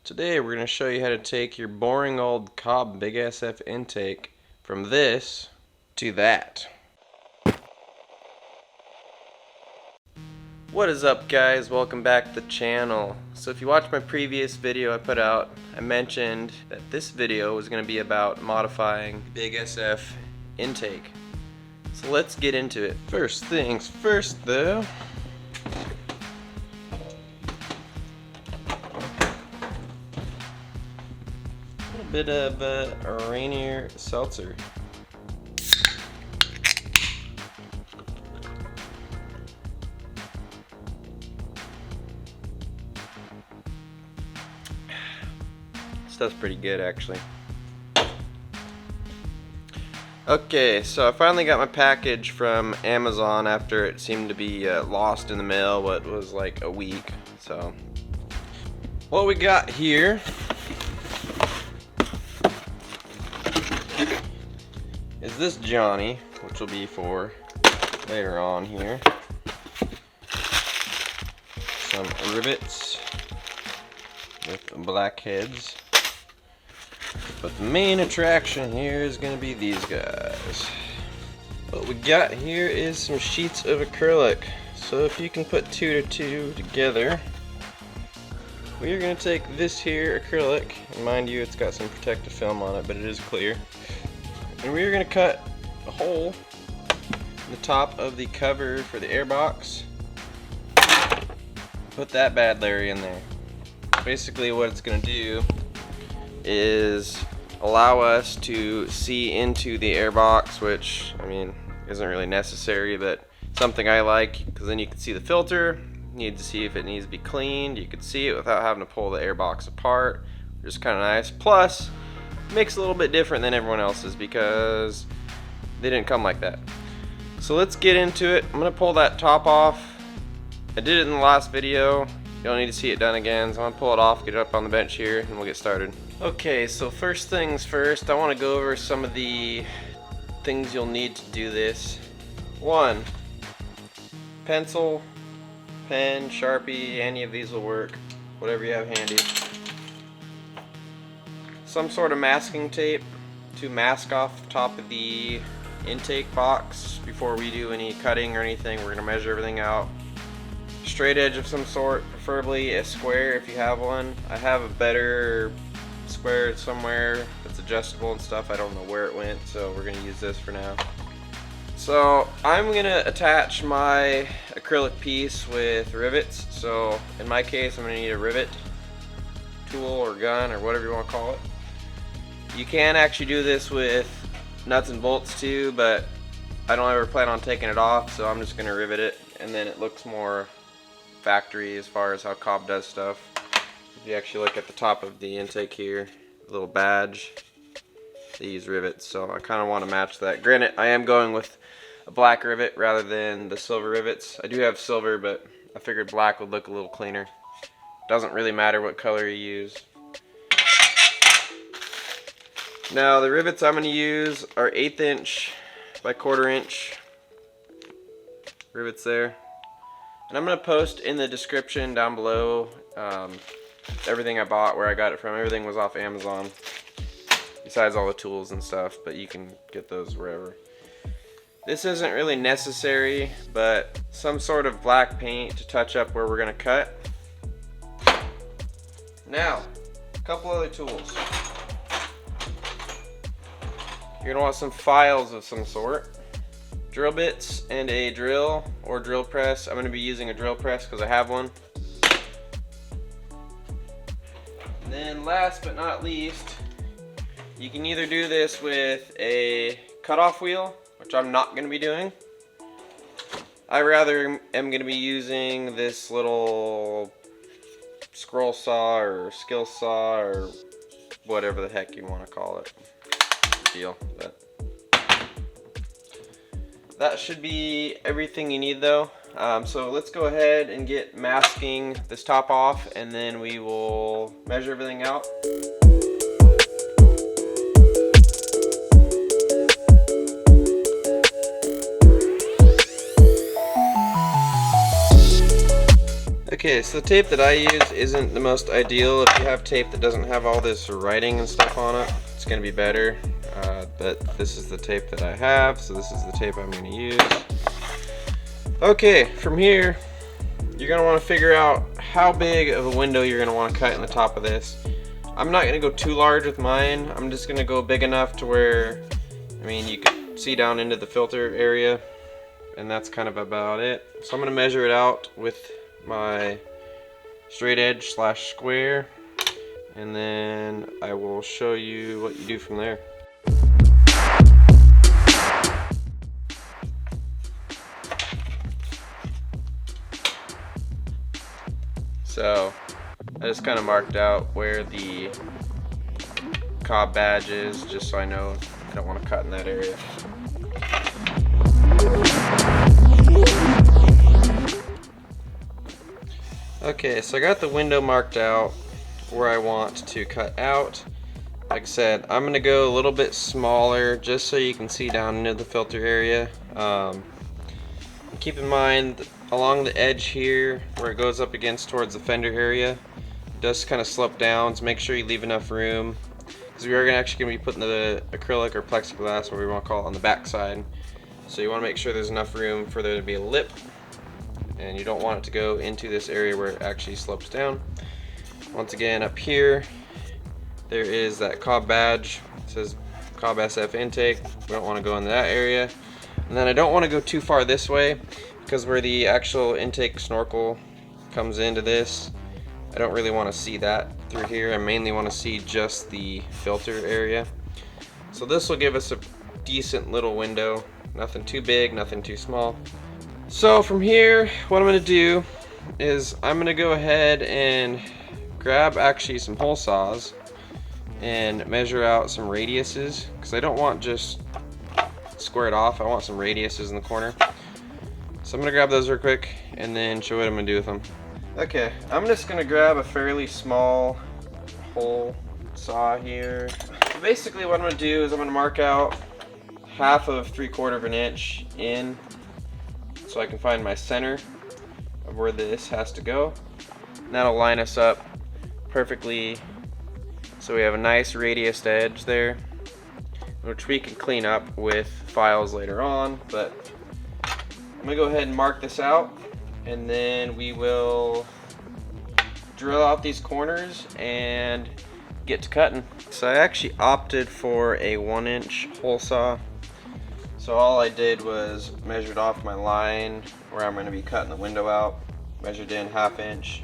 Today we're going to show you how to take your boring old Cobb Big SF intake from this to that. What is up, guys? Welcome back to the channel. So if you watched my previous video I put out, I mentioned that this video was going to be about modifying Big SF intake. So let's get into it. First things first though, a bit of Rainier seltzer. Stuff's pretty good actually. Okay, so I finally got my package from Amazon after it seemed to be lost in the mail, what was like a week. So what we got here is this Johnny, which will be for later on here. Some rivets with black heads. But the main attraction here is going to be these guys. What we got here is some sheets of acrylic. So if you can put 2 to 2 together, we're going to take this here acrylic, and mind you it's got some protective film on it, but it is clear. And we're going to cut a hole in the top of the cover for the airbox. Put that bad Larry in there. Basically what it's going to do is allow us to see into the airbox, which I mean isn't really necessary, but something I like, because then you can see the filter. You need to see if it needs to be cleaned. You could see it without having to pull the airbox apart, which is kind of nice. Plus makes it a little bit different than everyone else's because they didn't come like that. So let's get into it. I'm gonna pull that top off. I did it in the last video. You don't need to see it done again, so I'm gonna pull it off, get it up on the bench here, and we'll get started. Okay, so first things first, I want to go over some of the things you'll need to do this. 1, pencil, pen, Sharpie, any of these will work, whatever you have handy. Some sort of masking tape to mask off the top of the intake box before we do any cutting or anything. We're going to measure everything out. Straight edge of some sort, preferably a square if you have one. I have a better square somewhere that's adjustable and stuff. I don't know where it went, so we're going to use this for now. So I'm going to attach my acrylic piece with rivets. So in my case I'm going to need a rivet tool or gun or whatever you want to call it. You can actually do this with nuts and bolts too, but I don't ever plan on taking it off, so I'm just going to rivet it, and then it looks more factory as far as how Cobb does stuff. If you actually look at the top of the intake here, a little badge, they use rivets, so I kind of want to match that. Granted, I am going with a black rivet rather than the silver rivets. I do have silver, but I figured black would look a little cleaner. Doesn't really matter what color you use. Now the rivets I'm going to use are 1/8 inch by 1/4 inch rivets there. And I'm going to post in the description down below everything I bought, where I got it from. Everything was off Amazon, besides all the tools and stuff, but you can get those wherever. This isn't really necessary, but some sort of black paint to touch up where we're going to cut. Now, a couple other tools. You're going to want some files of some sort. Drill bits and a drill or drill press. I'm going to be using a drill press because I have one. And then last but not least, you can either do this with a cutoff wheel, which I'm not going to be doing. I rather am going to be using this little scroll saw or skill saw or whatever the heck you want to call it. Deal, but that should be everything you need though. So let's go ahead and get masking this top off, and then we will measure everything out. Okay, so the tape that I use isn't the most ideal. If you have tape that doesn't have all this writing and stuff on it, it's going to be better. But this is the tape that I have, so this is the tape I'm going to use. Okay, from here, you're going to want to figure out how big of a window you're going to want to cut in the top of this. I'm not going to go too large with mine. I'm just going to go big enough to where, I mean, you can see down into the filter area, and that's kind of about it. So I'm going to measure it out with my straight edge / square, and then I will show you what you do from there. So I just kind of marked out where the Cobb badge is, just so I know I don't want to cut in that area. Okay, so I got the window marked out where I want to cut out. Like I said, I'm going to go a little bit smaller just so you can see down into the filter area. Keep in mind, along the edge here, where it goes up against towards the fender area, it does kind of slope down, so make sure you leave enough room, because we are actually going to be putting the acrylic or plexiglass, whatever you want to call it, on the back side. So you want to make sure there's enough room for there to be a lip, and you don't want it to go into this area where it actually slopes down. Once again, up here, there is that Cobb badge. It says Cobb SF intake. We don't want to go in that area. And then I don't want to go too far this way, because where the actual intake snorkel comes into this, I don't really want to see that through here. I mainly want to see just the filter area. So this will give us a decent little window. Nothing too big, nothing too small. So from here, what I'm going to do is I'm going to go ahead and grab actually some hole saws and measure out some radiuses, because I don't want just squared off, I want some radiuses in the corner. So I'm going to grab those real quick and then show what I'm going to do with them. Okay, I'm just going to grab a fairly small hole saw here. So basically what I'm going to do is I'm going to mark out 1/2 3/4 of an inch in, so I can find my center of where this has to go. And that'll line us up perfectly, so we have a nice radius edge there, which we can clean up with files later on. But I'm gonna go ahead and mark this out, and then we will drill out these corners and get to cutting. So I actually opted for a 1-inch hole saw. So all I did was measured off my line where I'm going to be cutting the window out, measured in 1/2 inch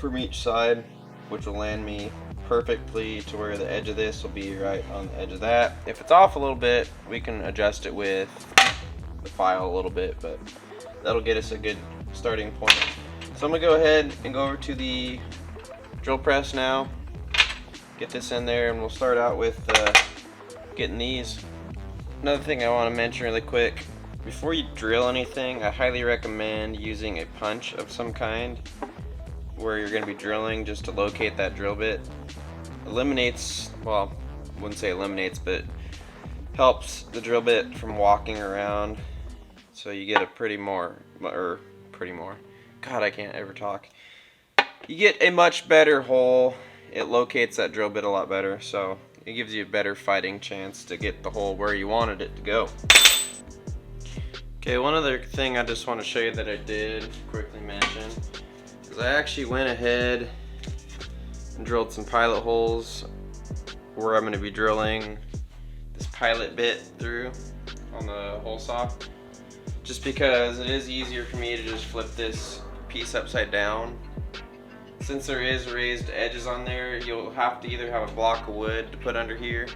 from each side, which will land me perfectly to where the edge of this will be right on the edge of that. If it's off a little bit, we can adjust it with the file a little bit, but that'll get us a good starting point. So I'm going to go ahead and go over to the drill press now, get this in there, and we'll start out with getting these. Another thing I want to mention really quick, before you drill anything, I highly recommend using a punch of some kind where you're going to be drilling, just to locate that drill bit. Eliminates, well, I wouldn't say eliminates, but helps the drill bit from walking around, so you get a God, I can't ever talk. You get a much better hole. It locates that drill bit a lot better, so it gives you a better fighting chance to get the hole where you wanted it to go. Okay, one other thing I just want to show you that I did quickly mention is I actually went ahead and drilled some pilot holes where I'm going to be drilling this pilot bit through on the hole saw, just because it is easier for me to just flip this piece upside down. Since there is raised edges on there, you'll have to either have a block of wood to put under here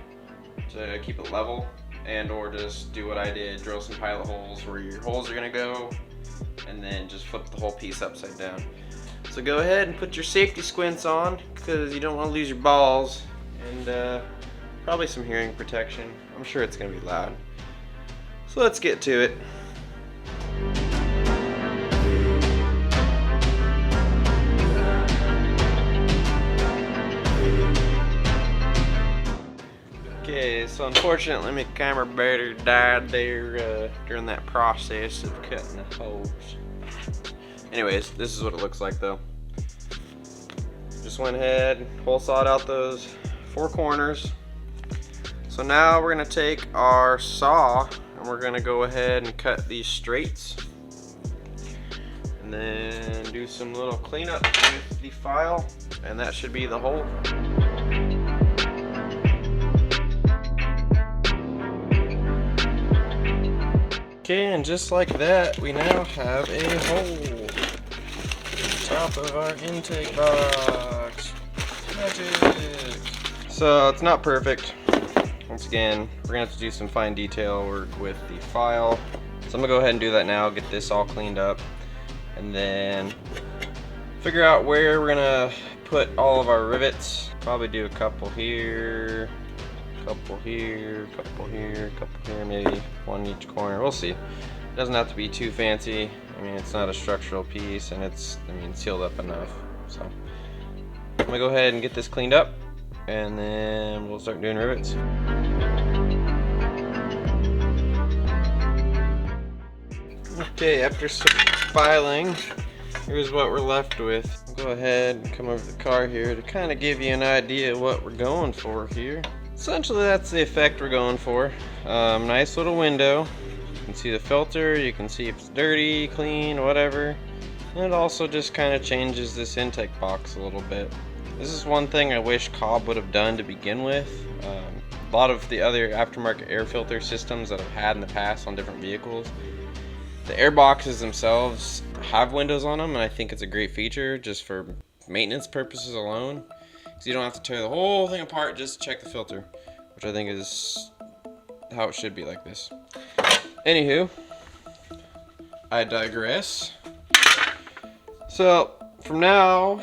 to keep it level, and or just do what I did, drill some pilot holes where your holes are going to go, and then just flip the whole piece upside down. So go ahead and put your safety squints on, because you don't want to lose your balls, and probably some hearing protection. I'm sure it's going to be loud. So let's get to it. Okay, so unfortunately my camera battery died there during that process of cutting the holes. Anyways, this is what it looks like though. Just went ahead, hole sawed out those 4 corners. So now we're gonna take our saw and we're gonna go ahead and cut these straights. And then do some little cleanup with the file, and that should be the hole. Okay, and just like that, we now have a hole. Top of our intake box. Magic. So it's not perfect. Once again, we're gonna have to do some fine detail work with the file. So I'm gonna go ahead and do that now, get this all cleaned up, and then figure out where we're gonna put all of our rivets. Probably do a couple here, couple here, couple here, couple here, maybe one in each corner. We'll see. It doesn't have to be too fancy. I mean, it's not a structural piece, and it's, I mean, sealed up enough. So I'm gonna go ahead and get this cleaned up, and then we'll start doing rivets. Okay, after some filing, here's what we're left with. I'll go ahead and come over the car here to kind of give you an idea of what we're going for here. Essentially, that's the effect we're going for. Nice little window. You can see the filter, you can see if it's dirty, clean, whatever. And it also just kind of changes this intake box a little bit. This is one thing I wish Cobb would have done to begin with. A lot of the other aftermarket air filter systems that I've had in the past on different vehicles, the air boxes themselves have windows on them, and I think it's a great feature just for maintenance purposes alone. So you don't have to tear the whole thing apart just to check the filter, which I think is how it should be like this. Anywho, I digress. So from now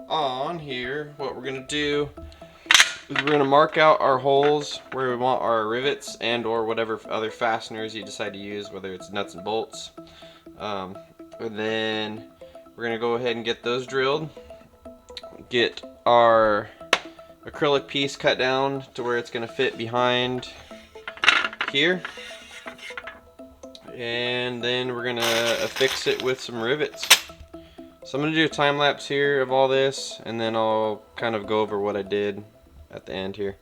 on here, what we're gonna do is we're gonna mark out our holes where we want our rivets and or whatever other fasteners you decide to use, whether it's nuts and bolts. And then we're gonna go ahead and get those drilled, get our acrylic piece cut down to where it's gonna fit behind here, and then we're gonna affix it with some rivets. So I'm gonna do a time lapse here of all this, and then I'll kind of go over what I did at the end here.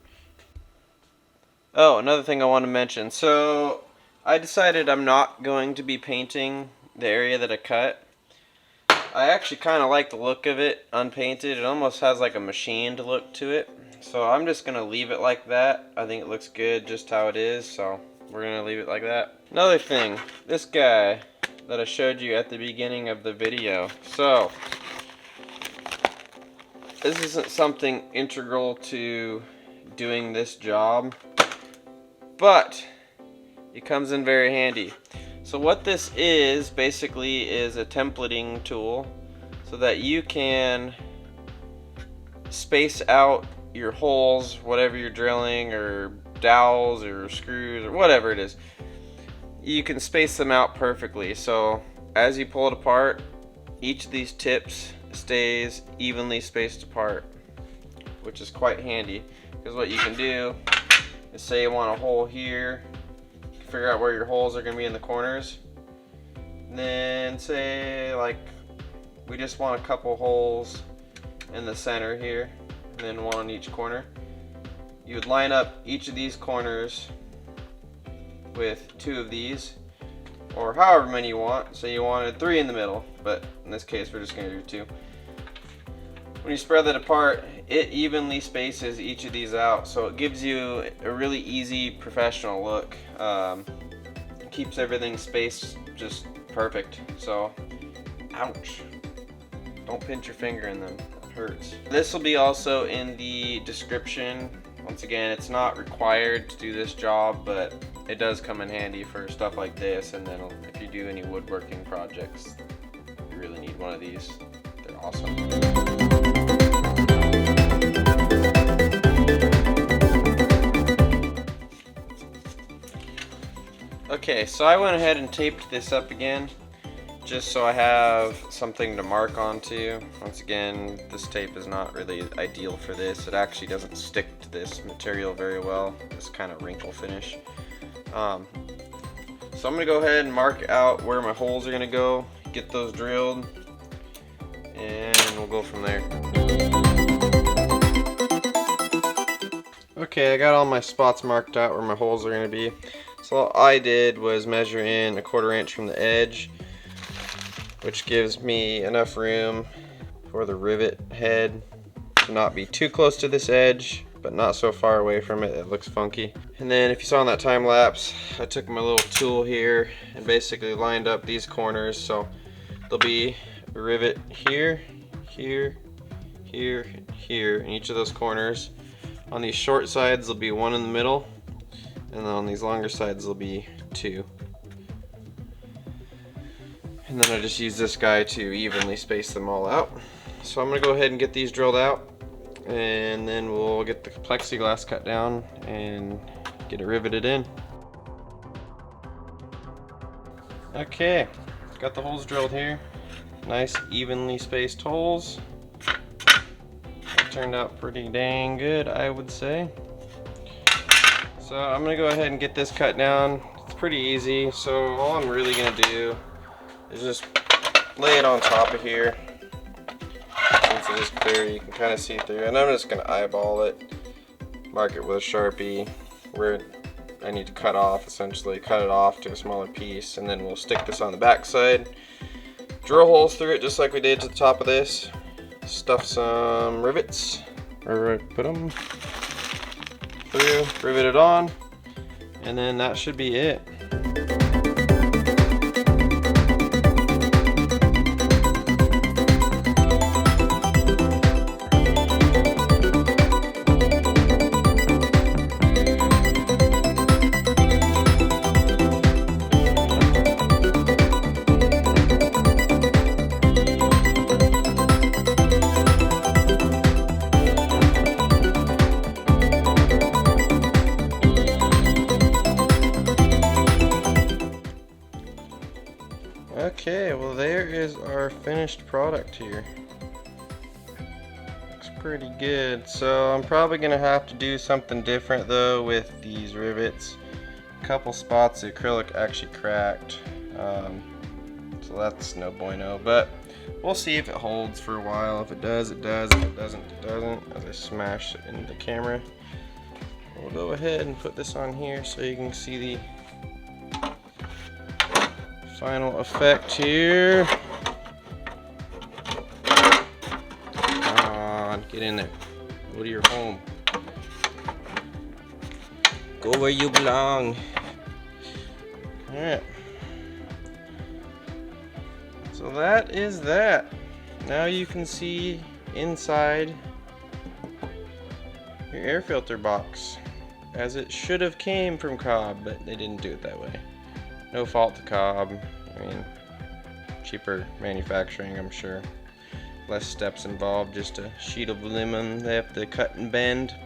Oh, another thing I want to mention. So I decided I'm not going to be painting the area that I cut. I actually kind of like the look of it unpainted. It almost has like a machined look to it. So I'm just going to leave it like that. I think it looks good just how it is, so we're going to leave it like that. Another thing, this guy that I showed you at the beginning of the video. So this isn't something integral to doing this job, but it comes in very handy. So what this is basically is a templating tool so that you can space out your holes, whatever you're drilling, or dowels or screws or whatever it is. You can space them out perfectly. So as you pull it apart, each of these tips stays evenly spaced apart, which is quite handy, because what you can do is, say you want a hole here, figure out where your holes are going to be in the corners, and then say like we just want a couple holes in the center here, and then one on each corner. You would line up each of these corners with 2 of these, or however many you want. So you wanted 3 in the middle, but in this case we're just going to do 2. When you spread that apart, it evenly spaces each of these out, so it gives you a really easy professional look. Keeps everything spaced just perfect. So, ouch. Don't pinch your finger in them, it hurts. This will be also in the description. Once again, it's not required to do this job, but it does come in handy for stuff like this, and then if you do any woodworking projects, you really need one of these. They're awesome. Okay, so I went ahead and taped this up again, just so I have something to mark onto. Once again, this tape is not really ideal for this. It actually doesn't stick to this material very well, this kind of wrinkle finish. So I'm going to go ahead and mark out where my holes are going to go. get those drilled, and we'll go from there. Okay, I got all my spots marked out where my holes are going to be. So all I did was measure in 1/4 inch from the edge, which gives me enough room for the rivet head to not be too close to this edge, but not so far away from it it looks funky. And then if you saw in that time lapse, I took my little tool here and basically lined up these corners. So there'll be a rivet here, here, here, and here in each of those corners. On these short sides there'll be one in the middle, and then on these longer sides there'll be 2. And then I just use this guy to evenly space them all out. So I'm going to go ahead and get these drilled out, and then we'll get the plexiglass cut down and get it riveted in. Okay, got the holes drilled here. Nice evenly spaced holes. That turned out pretty dang good, I would say. So I'm going to go ahead and get this cut down. It's pretty easy, so all I'm really going to do is just lay it on top of here. Since it is clear, you can kind of see through, and I'm just going to eyeball it, mark it with a Sharpie where I need to cut off, essentially cut it off to a smaller piece, and then we'll stick this on the back side, drill holes through it just like we did to the top of this, stuff some rivets, or put them through, rivet it on, and then that should be it. Okay, well there is our finished product here. Looks pretty good. So I'm probably gonna have to do something different though with these rivets. A couple spots the acrylic actually cracked, so that's no bueno, but we'll see if it holds for a while. If it does, it does. If it doesn't, it doesn't. As I smash it into the camera, we'll go ahead and put this on here so you can see the final effect here. Come on, get in there. Go to your home. Go where you belong. Alright. So that is that. Now you can see inside your air filter box, as it should have came from Cobb, but they didn't do it that way. No fault to Cobb. I mean, cheaper manufacturing, I'm sure. Less steps involved, just a sheet of aluminum they have to cut and bend.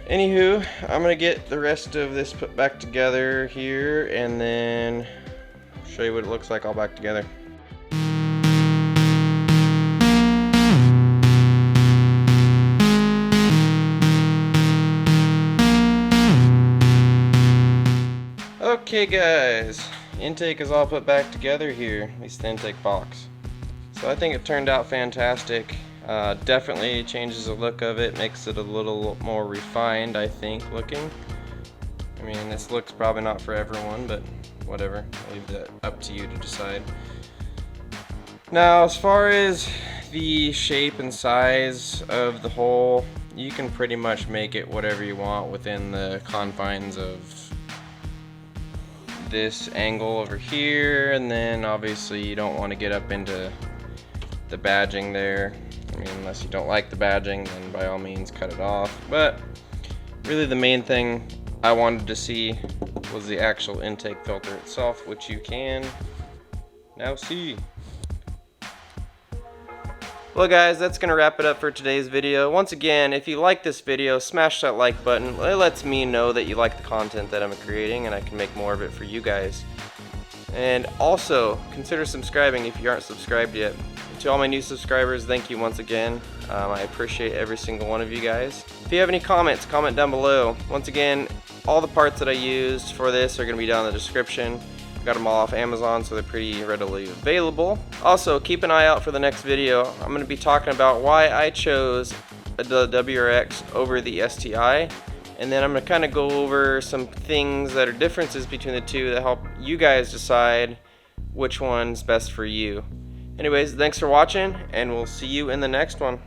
Anywho, I'm gonna get the rest of this put back together here, and then show you what it looks like all back together. Okay guys, intake is all put back together here, at least the intake box. So I think it turned out fantastic. Definitely changes the look of it, makes it a little more refined, I think, looking. I mean, this looks probably not for everyone, but whatever, I'll leave that up to you to decide. Now, as far as the shape and size of the hole, you can pretty much make it whatever you want within the confines of this angle over here, and then obviously you don't want to get up into the badging there. I mean, unless you don't like the badging, then by all means cut it off. But really the main thing I wanted to see was the actual intake filter itself, which you can now see. Well guys, that's going to wrap it up for today's video. Once again, if you like this video, smash that like button. It lets me know that you like the content that I'm creating, and I can make more of it for you guys. And also, consider subscribing if you aren't subscribed yet. To all my new subscribers, thank you once again. I appreciate every single one of you guys. If you have any comments, comment down below. Once again, all the parts that I used for this are going to be down in the description. Got them all off Amazon, so they're pretty readily available. Also, keep an eye out for the next video. I'm going to be talking about why I chose the WRX over the STI, and then I'm going to kind of go over some things that are differences between the two that help you guys decide which one's best for you. Anyways, thanks for watching, and we'll see you in the next one.